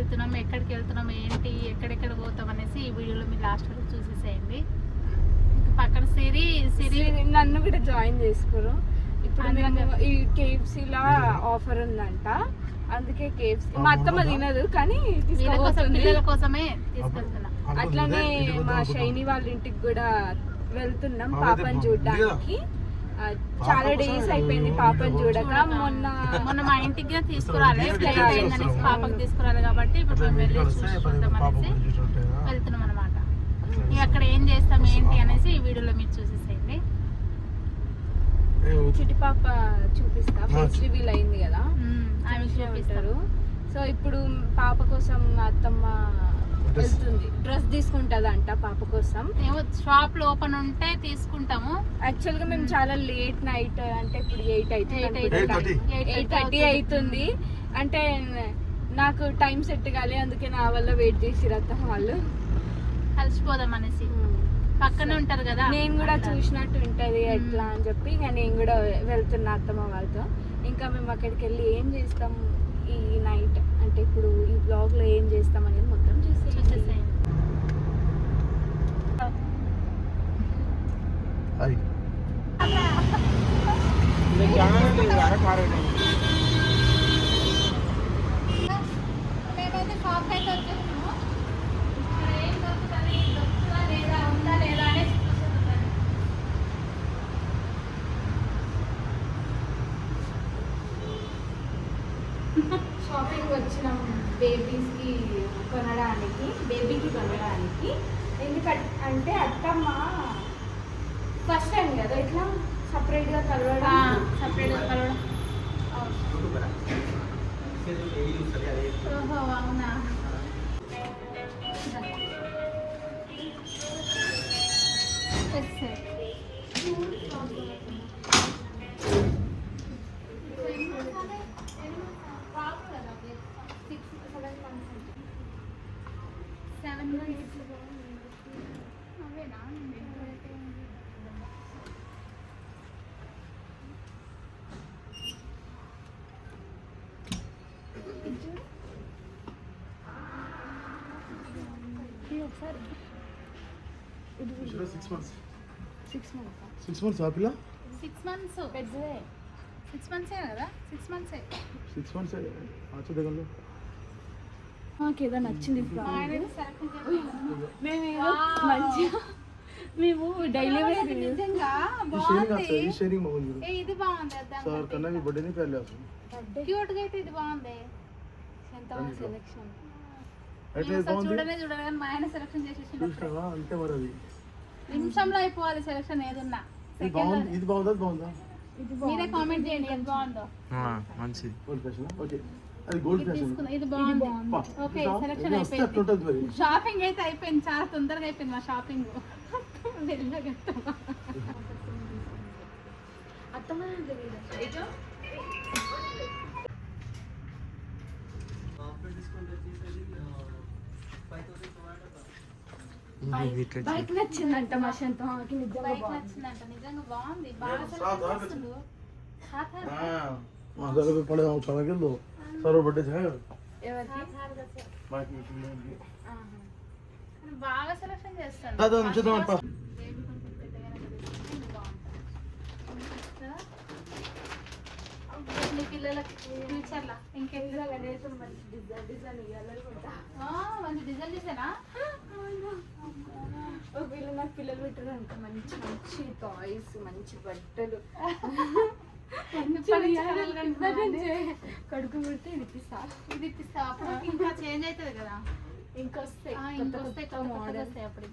వెళ్తున్నాం, ఎక్కడికి వెళ్తున్నాం, ఏంటి, ఎక్కడెక్కడ పోతాం అనేసి ఈ వీడియోలో మీరు లాస్ట్ వరకు చూసేసేయండి. పక్కన సిరి నన్ను కూడా జాయిన్ చేసుకోరు. ఇప్పుడు మేము ఈ కేఎఫ్సీలో ఆఫర్ ఉందంట, అందుకే కేఎఫ్సీ మా అత్తమ్మ తినదు కానీ పిల్లల కోసమే తీసుకెళ్తున్నా. అట్లానే మా షైని వాళ్ళ ఇంటికి కూడా వెళ్తున్నాం పాపని చూడడానికి. చాలా డేస్ అయిపోయింది పాపని చూడక. మొన్న మా ఇంటికి తీసుకురాలి, ఫ్లైట్ అయిందనేసి పాపకి తీసుకురాలి కాబట్టి ఇప్పుడు మేము వెళ్ళి చూసుకుంటాం అనేసి వెళ్తున్నాం అనమాట. అక్కడ ఏం చేస్తాం ఏంటి అనేసి ఈ వీడియోలో మీరు చూసేసేయండి. చిటి పాప చూపిస్తా, ఫేస్ రివీల్ అయింది కదా, ఆమె చూపిస్తారు. సో ఇప్పుడు పాప కోసం అత్తమ్మ వెళ్తుంది, డ్రెస్ తీసుకుంటదంట పాప కోసం. షాప్ లో ఓపెన్ ఉంటే తీసుకుంటాము. యాక్చువల్ గా మేము చాలా లేట్ నైట్, అంటే ఇప్పుడు 8:30 అవుతుంది. అంటే నాకు టైం సెట్ కాలే, అందుకే నా వల్ల వెయిట్ చేసిరు అత్తమ్మ వాళ్ళు. కలిసిపోదాం అనేసి పక్కనే ఉంటారు కదా, నేను కూడా చూసినట్టు ఉంటది ఎట్లా అని చెప్పి ఇక నేను కూడా వెళ్తున్నా అత్తమ్మ వాళ్ళతో. ఇంకా మేము అక్కడికి వెళ్ళి ఏం చేస్తాం ఈ నైట్, అంటే ఇప్పుడు ఈ బ్లాగ్ లో ఏం చేస్తాం అనేది మొత్తం చూసేసేయండి. మేమైతే షాప్ అయితే వచ్చేసాము. ఇక్కడ ఏం దొరుకుతుంది, దొరుకుతుందా లేదా, ఉందా లేదా అనేసి షాపింగ్ వచ్చినాం బేబీకి కొనడానికి. ఎందుకంటే అత్తమ్మ ఫస్ట్ టైం కదా ఇట్లా సపరేట్గా కలవడం. ఓహో అవునా. సిక్స్ మంత్స్ ఆపిల్ల 6 months పెద్దదే. 6 months కదా, 6 months. 6 months దగ్గరలో మాకేదో నచ్చింది. మేము డైలీ వేర్ నిజంగా ఇది బాగుంది. సార్ కన్నా మీ బర్త్డే పहले క్యూట్ గా అయితే ఇది బాగుంది. సెలెక్షన్ చూడలే కానీ మా ఆయన సెలెక్షన్ చేసేసి అంతే మరి. అది నిమిషంలో అయిపోవాలి సెలెక్షన్ ఏదున్నా. ఇది బాగుందా? మీరే కామెంట్ చేయండి ఏది బాగుందో. మంచి గోల్డ్ ఫ్యాషన్. ఓకే అది గోల్డ్ ఫ్యాషన్. ఇది బాగుంది. ఓకే సెలెక్షన్ అయిపోయింది. షాపింగ్ అయితే అయిపోయింది, చాలా తొందరగా అయిపోయింది మా షాపింగ్. బైక్ నచ్చిందంట మా శాంతమ్మకి. నిజంగా బాగుంది. బాగా సెలెక్షన్ చేస్తాను. పిల్లలకి ఫ్యూచర్ లా ఇంకెందుకు మంచి డిజైన్ డిజైనా. ఒకవేళ నాకు పిల్లలు పెట్టారు అనుకో, మంచి మంచి టాయ్స్, మంచి బట్టలు, కడుపు పెడితే ఇడిపిస్తా. అప్పుడు ఇంకా చేంజ్ అవుతుంది కదా, ఇంకొస్తాయి అప్పుడు.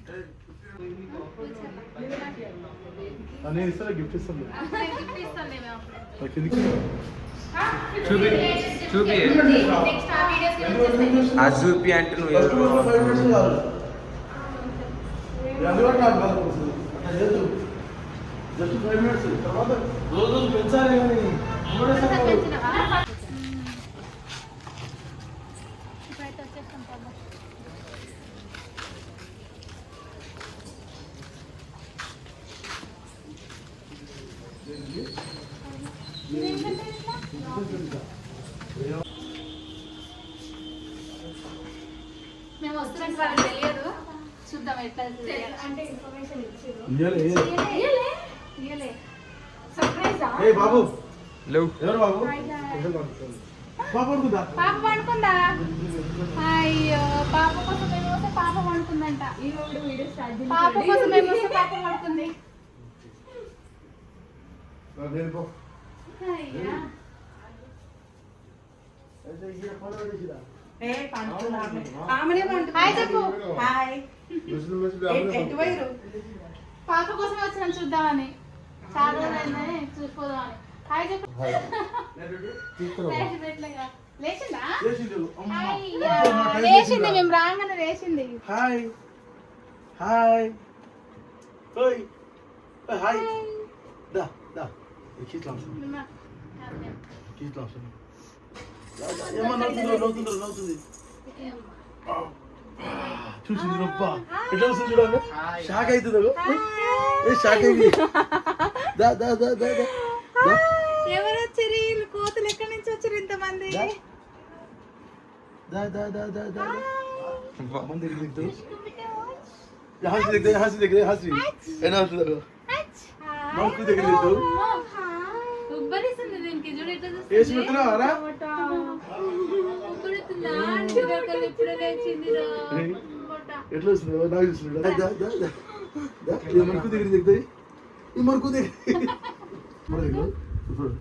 గిఫ్ట్ ఇస్తాను. చూపి అంటే నువ్వు జస్ట్ 5 minutes తర్వాత రోజు పెంచాలి కానీ ఇప్పుడైతే వచ్చేస్తాం. మేము వస్తున్నాం వాళ్ళకి తెలియదు. చూద్దాం ఎట్లా అంటే ఇన్ఫర్మేషన్ ఇచ్చారు. సర్ప్రైజా? ఏ బాబు లేవు ఎవరు బాబు? బాబు పడుకుందా? పాప పడుకుందా? అయ్యో పాప కోసం మేము వస్తే పాప పడుకుందంట. వీడియో స్టార్ట్ పాప కోసం మేము వస్తే పాప పడుకుంది. వెళ్ళిపో. అయ్యా హాయ్ చెప్పు. పాప కోసమే వచ్చినాం చూద్దామని. చాలా రోజులైందని చూసిపోదామని. హాయ్ చెప్పు. లేచిందా? అయ్యా, లేచింది. మేము రాగానే లేచింది. హాయ్ హాయ్ ఓయ్ హాయ్ దా దా కీట్లా కీట్లా ఏమో నవ్వుతుంది చూసింది రొప్ప ఎట్లా వస్తుంది చూడండి. షాక్ అవుతుంది. ఏ షాక్ అయింది. దా దా దా దా దా ఎవరు వచ్చారు? వీళ్ళు కోతులు ఎక్కడి నుంచి వచ్చారు ఇంతమంది? దా దా దా దా దా మంది దిగుతావు. హాసి దగ్గర హాసి ఎలా అవుతుంది? మనకు దగ్గర దిగుతావు. ఉబ్బరిస్తుంది దీనికి. చూడు ఎట్లా వేసి చూస్తుంది. పెడుతున్నావా రా? ఉబ్బరిస్తుందా? చిరకలు ఇప్పుడే లేచింది రా. ఎట్లా వస్తుంది? నాకు చూస్తున్నాడు. దా దా దా దా ఈ మనకు దగ్గర దిగుతాయి. ఈ మనకు దగ్గర ఇప్పుడు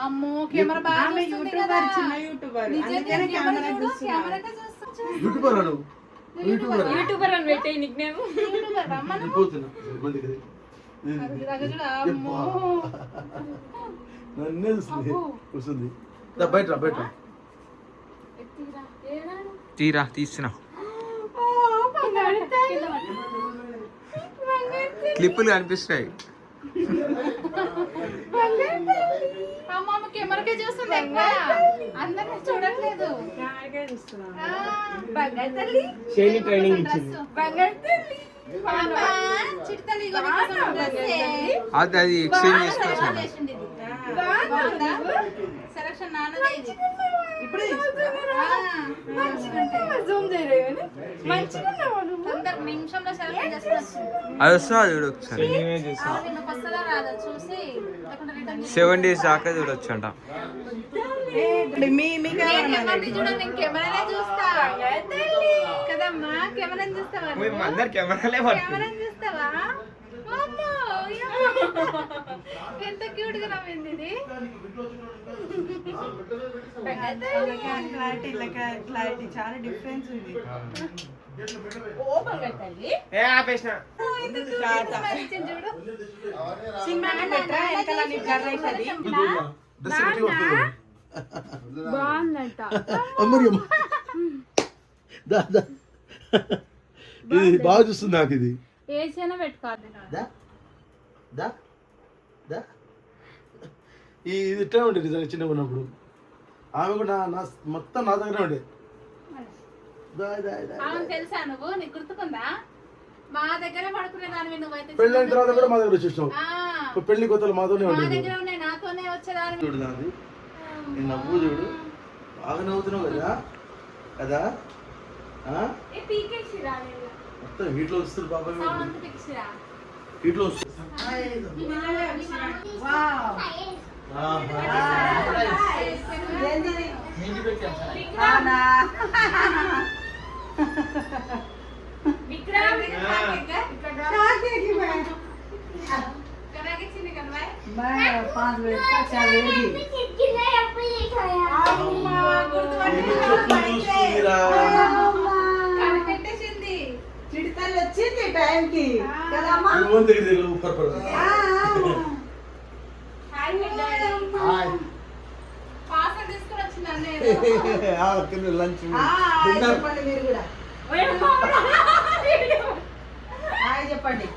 అమ్మో కెమెరా బాగా చూస్తుంది కదా. నిజంగా కెమెరా చూడు. కెమెరాకే చూస్తుంది. యూట్యూబర్ అను. యూట్యూబర్ అని పెట్టే నిక్ నేమ్. యూట్యూబర్ రమ్మను. పోతున్నా మంది దగ్గర అమ్మో నన్నే చూస్తుంది. వస్తుంది బయట రా బయట. తీరా తీస్తున్నా క్లిప్పులు కనిపిస్తున్నాయి. అమ్మ కెమెరాకే చూస్తుంది ఎక్కువ. అందరినీ చూడట్లేదు. ట్రైనింగ్ ఇచ్చింది. అది ఎక్స్చేంజ్ చేసుకోవచ్చు. సెలక్షన్ నాన్నదే ఇది. తొందర నిమిషంలో సెలక్షన్ చేసుకోవచ్చు. అది వస్తుందా చూడు ఒకసారి. నిన్నకు వస్తుందా రాదా చూసి లేకుంటే రిటర్న్ 7 days దాకా చూడొచ్చు అంట. చూడ నేను కెమెరానే చూస్తా కదమ్మా. కెమెరాని చూస్తావా? అందరు కెమెరాలే కెమెరాని చూస్తావా? అమ్మో, ఎంత క్యూట్ గా నవ్వింది ఇది. క్లారిటీ చాలా డిఫరెన్స్ ఉంది. బాగుందంట. ఇది బాగా చూస్తుంది నాకు. ఇది ఏసైనా పెట్టుకోవాలి. ఇది ఇట్లా ఉండేది నిజంగా చిన్నగా ఉన్నప్పుడు. ఆమె కూడా నా మొత్తం నా దగ్గర ఉండే. తెలుసా నువ్వు? నీకు గుర్తుకుందా? మా దగ్గర పడుకునే దానివి నువ్వైతే. పెళ్ళైన తర్వాత కూడా మా దగ్గర వచ్చేసావు. పెళ్లి కొత్తలు మాతోనే మా ఉండేది. దగ్గర ఉన్నాయి, నాతోనే వచ్చేదాన్ని. చూడు దాన్ని నేను నవ్వు చూడు. బాగా నవ్వుతున్నావు కదా కదా. మొత్తం హీట్లో వస్తుంది బాబా. హీట్లో వస్తుంది. చిడతలు వచ్చింది టైంకి కదమ్మా. లంచ్ చెప్పండి మీరు కూడా. హాయ్ చెప్పండి.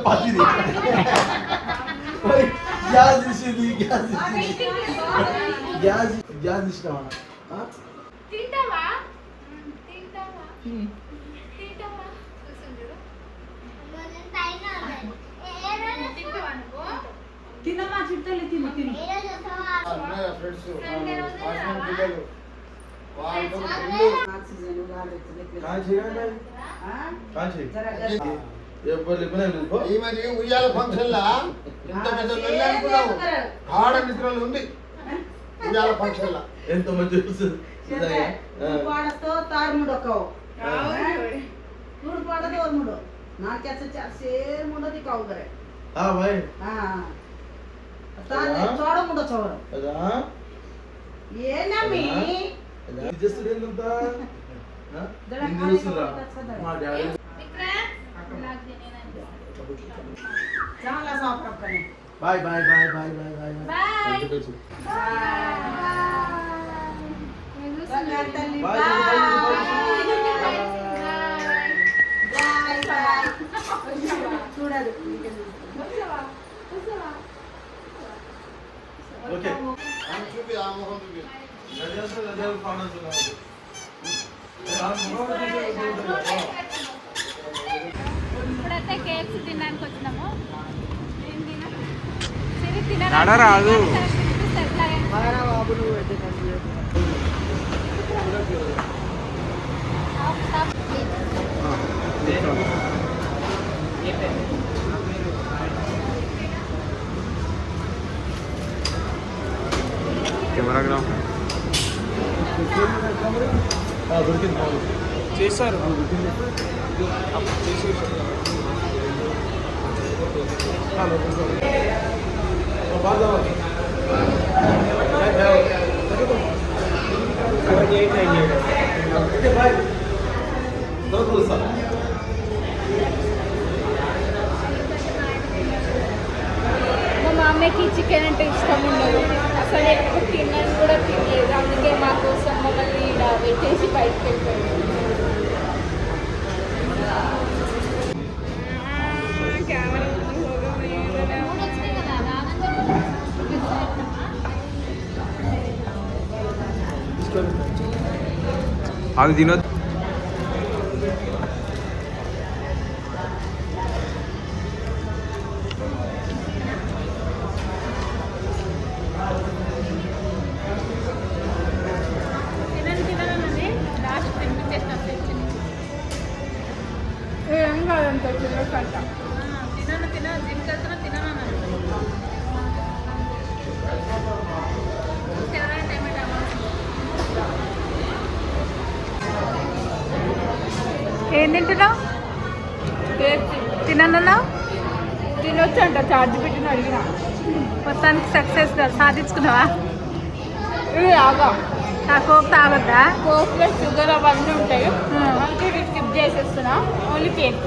పచ్చిది గ్యాస్ తీసింది గ్యాస్ ఇష్టమా తింటావా తింటావా తింటావా తింటావా నువ్వు తినమ్మా చిట్టలు తిను తిను ఆక్సిజన్ ఈమెకి ఉయ్యాల ఫంక్షన్ లా ఎంత పెద్ద లొల్లి అనుకున్నావు ఆడ నిద్రలు ఉంది ఉయ్యాల ఫంక్షన్ లా ఎంత మంచి పాడతో తారుముడొక్కవు నూరు పాడతో ఓర్ముడు నాకు సేర్ ముండది కావు కరే भाई చోడ ముండ చోడ ఏనమ్మి చాలా సాఫ్ట్ అక్కనే bye bye bye bye bye bye చూడదు ओके చూపి ఆ మొహం చూపి ఇప్పుడైతే కేక్స్ తినడానికి వచ్చినాము నడరాదు. కెమెరాగ్రాఫర్ చేశారు మా మామయ్యకి చికెన్ అంటే ఇష్టం ఉండదు అసలు ఎప్పుడు తిన్నాను కూడా తినలేదు అందుకే మా కోసం మమ్మల్ని ఇలా పెట్టేసి బయటకు వెళ్ళిపోయాడు అవి తినొద్దు. ఏం కాదంత చిన్నకంట ఏం తింటున్నావు తినన్నా తినొచ్చు అంట ఛార్జ్ పెట్టిన అడిగిన మొత్తానికి సక్సెస్ సాధించుకున్నావా ఇది ఆగా ఆ కోక్ తాగొద్దా కోక్లో షుగర్ అవన్నీ ఉంటాయి అందుకే ఇవి స్కిప్ చేసేస్తున్నా ఓన్లీ కేక్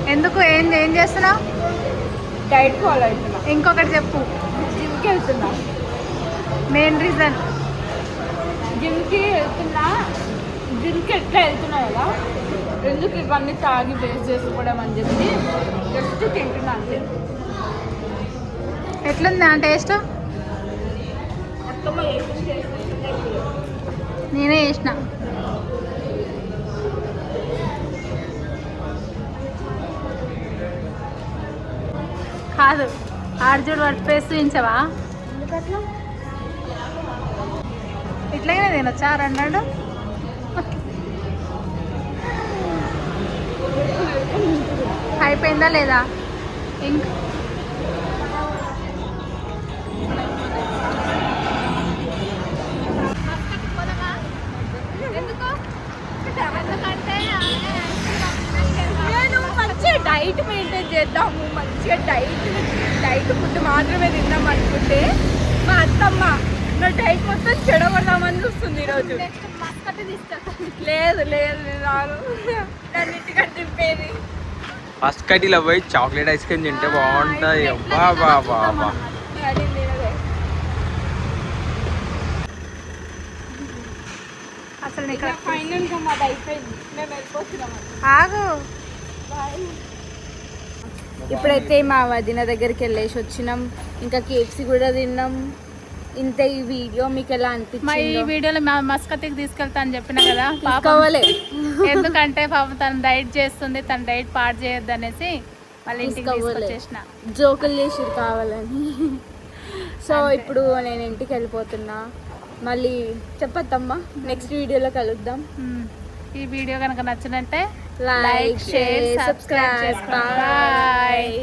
ఎందుకు ఏం చేస్తున్నావు డైట్ ఫాలో అవుతున్నా ఇంకొకటి చెప్పు జిమ్కి వెళ్తున్నా మెయిన్ రీజన్ జిమ్కి ఎట్లా వెళ్తున్నా కదా ఎందుకు ఇవన్నీ తాగి వేస్ట్ చేసుకోవడం అని చెప్పి జస్ట్ తింటున్నా అంతే ఎట్లుంది ఆ టేస్ట్ అత్తమ్మ వేసి చేస్తుంటే నేనే చేసిన కాదు ఆర్జుడు వాటి పేస్ట్ చూపించవా ఎందుకట్లా ఇట్లాగే తినొచ్చా అన్నాడు అయిపోయిందా లేదా ఇంకా నేను మంచిగా డైట్ మెయింటైన్ చేద్దాము మంచిగా డైట్ ఫుడ్ మాత్రమే తిందాం అనుకుంటే మా అత్తమ్మ నా డైట్ మొత్తం చెడగొడదామని చూస్తుంది ఈరోజు లేదు లేదు నేను రాను అన్నిటికంటే తిప్పేది ఫస్ట్ కటీలో పోయి చాక్లెట్ ఐస్ క్రీమ్ తింటే బాగుంటుంది. అబ్బా బా బా బా అసలు నీకు ఫైనల్గా మాది అయిపోయింది మేము వెళ్ళిపోతున్నాం ఆగు బాయ్ ఇప్పుడైతే మా వదిన దగ్గరికి వెళ్ళేసి వచ్చినాం, ఇంకా కేక్స్ కూడా తిన్నాం. ఇంత ఈ వీడియో మీకు ఎలా మా ఈ అనిపించింది? వీడియోలో మా మస్కత్కి తీసుకెళ్తా అని చెప్పిన కదా పాపం. కావాలి ఎందుకంటే పాపం తను డైట్ చేస్తుంది, తను డైట్ పాడు చేయొద్దు అనేసి మళ్ళీ ఇంటికి తీసుకొచ్చేసిన. జోకులు చేసిరు కావాలని. సో ఇప్పుడు నేను ఇంటికి వెళ్ళిపోతున్నా. మళ్ళీ చెప్పొద్దమ్మా, నెక్స్ట్ వీడియోలో కలుద్దాం. ఈ వీడియో కనుక నచ్చినట్టే లైక్, షేర్, సబ్స్క్రైబ్. బాయ్.